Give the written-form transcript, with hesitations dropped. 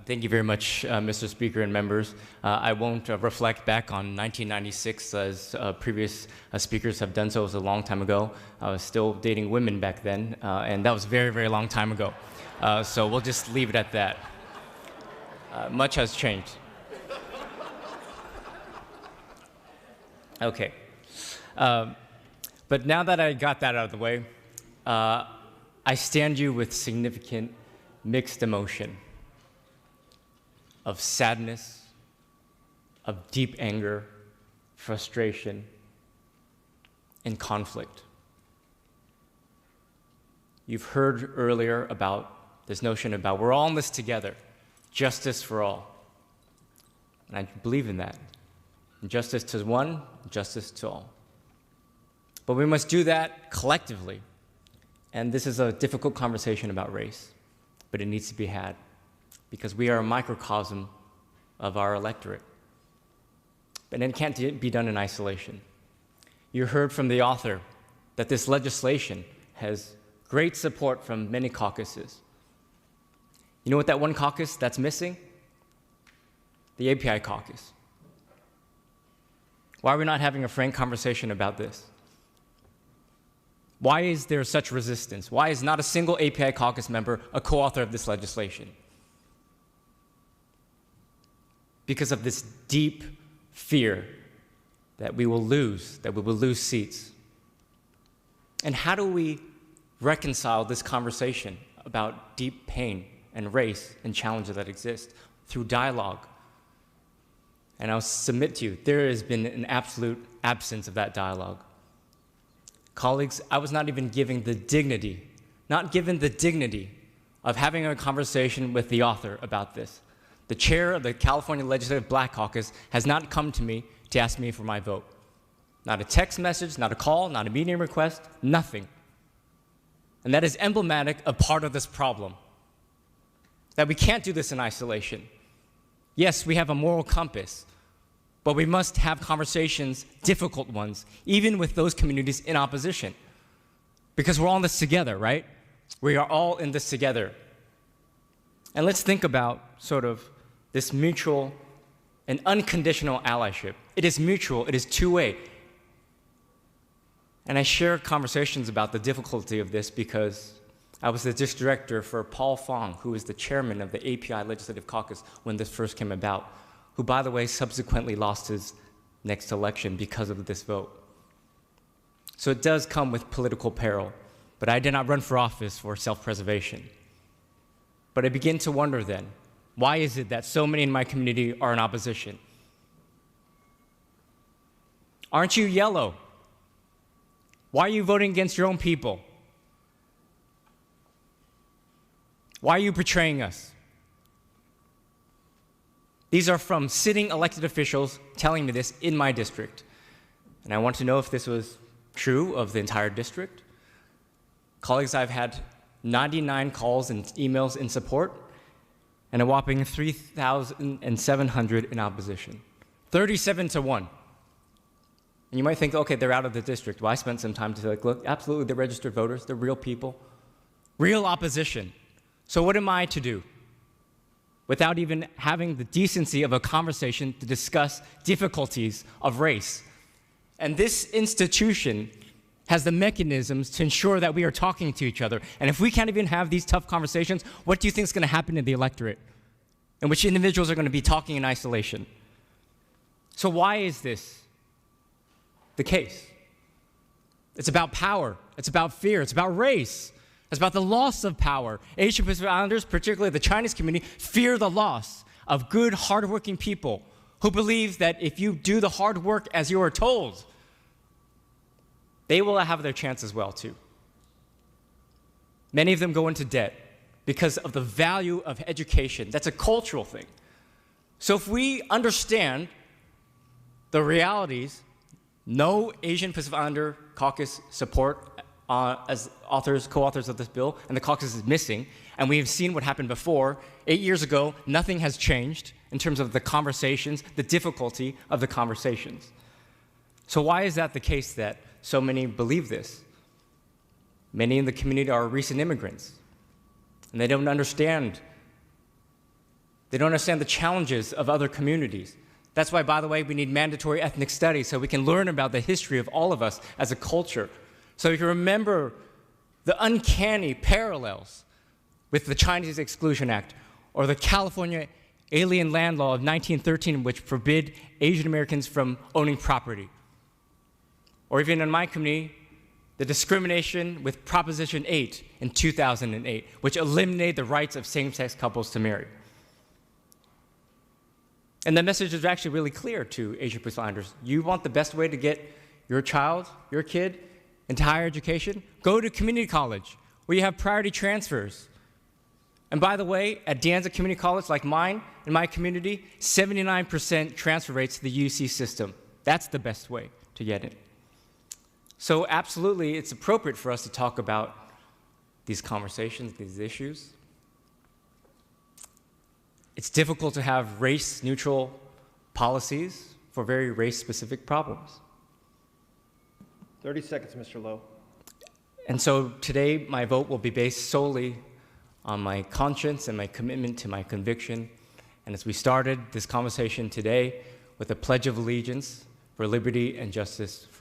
Thank you very much, Mr. Speaker and members. I won't reflect back on 1996 as previous speakers have done so. It was a long time ago. I was still dating women back then, and that was a very, very long time ago. So we'll just leave it at that. Much has changed. Okay. But now that I got that out of the way, I stand you with significant mixed emotion of sadness, of deep anger, frustration, and conflict. You've heard earlier about this notion about we're all in this together, justice for all. And I believe in that. Justice to one, justice to all. But we must do that collectively. And this is a difficult conversation about race, but it needs to be had because we are a microcosm of our electorate. And it can't be done in isolation. You heard from the author that this legislation has great support from many caucuses. You know what that one caucus that's missing? The API caucus. Why are we not having a frank conversation about this? Why is there such resistance? Why is not a single API caucus member a co-author of this legislation? Because of this deep fear that we will lose seats. And how do we reconcile this conversation about deep pain and race and challenges that exist? Through dialogue. And I'll submit to you, there has been an absolute absence of that dialogue. Colleagues, I was not even given the dignity of having a conversation with the author about this. The chair of the California Legislative Black Caucus has not come to me to ask me for my vote. Not a text message, not a call, not a meeting request, nothing. And that is emblematic of part of this problem. That we can't do this in isolation. Yes, we have a moral compass, but we must have conversations, difficult ones, even with those communities in opposition. Because we're all in this together, right? We are all in this together. And let's think about sort of this mutual and unconditional allyship. It is mutual, it is two-way. And I share conversations about the difficulty of this because I was the district director for Paul Fong, who is the chairman of the API Legislative Caucus when this first came about, who, by the way, subsequently lost his next election because of this vote. So it does come with political peril, but I did not run for office for self-preservation. But I begin to wonder then, why is it that so many in my community are in opposition? Aren't you yellow? Why are you voting against your own people? Why are you betraying us? These are from sitting elected officials telling me this in my district. And I want to know if this was true of the entire district. Colleagues, I've had 99 calls and emails in support, and a whopping 3,700 in opposition. 37-1. And you might think, okay, they're out of the district. Well, I spent some time to say, like, look, absolutely, they're registered voters, they're real people. Real opposition. So what am I to do? Without even having the decency of a conversation to discuss difficulties of race. And this institution has the mechanisms to ensure that we are talking to each other. And if we can't even have these tough conversations, what do you think is going to happen in the electorate? In which individuals are going to be talking in isolation? So why is this the case? It's about power. It's about fear. It's about race. It's about the loss of power. Asian Pacific Islanders, particularly the Chinese community, fear the loss of good, hardworking people who believe that if you do the hard work as you are told, they will have their chance as well, too. Many of them go into debt because of the value of education. That's a cultural thing. So if we understand the realities, no Asian Pacific Islander caucus support as co-authors of this bill, and the caucus is missing, and we've seen what happened before. 8 years ago, nothing has changed in terms of the conversations, the difficulty of the conversations. So why is that the case that so many believe this? Many in the community are recent immigrants, and they don't understand They don't understand the challenges of other communities. That's why, by the way, we need mandatory ethnic studies so we can learn about the history of all of us as a culture. So we can remember the uncanny parallels with the Chinese Exclusion Act or the California Alien Land Law of 1913, which forbid Asian Americans from owning property. Or even in my community, the discrimination with Proposition 8 in 2008, which eliminated the rights of same-sex couples to marry. And the message is actually really clear to Asian Pacific Islanders. You want the best way to get your child, your kid, into higher education? Go to community college, where you have priority transfers. And by the way, at De Anza Community College, like mine, in my community, 79% transfer rates to the UC system. That's the best way to get in. So absolutely, it's appropriate for us to talk about these conversations, these issues. It's difficult to have race-neutral policies for very race-specific problems. 30 seconds, Mr. Lowe. And so today, my vote will be based solely on my conscience and my commitment to my conviction. And as we started this conversation today with a pledge of allegiance for liberty and justice for all.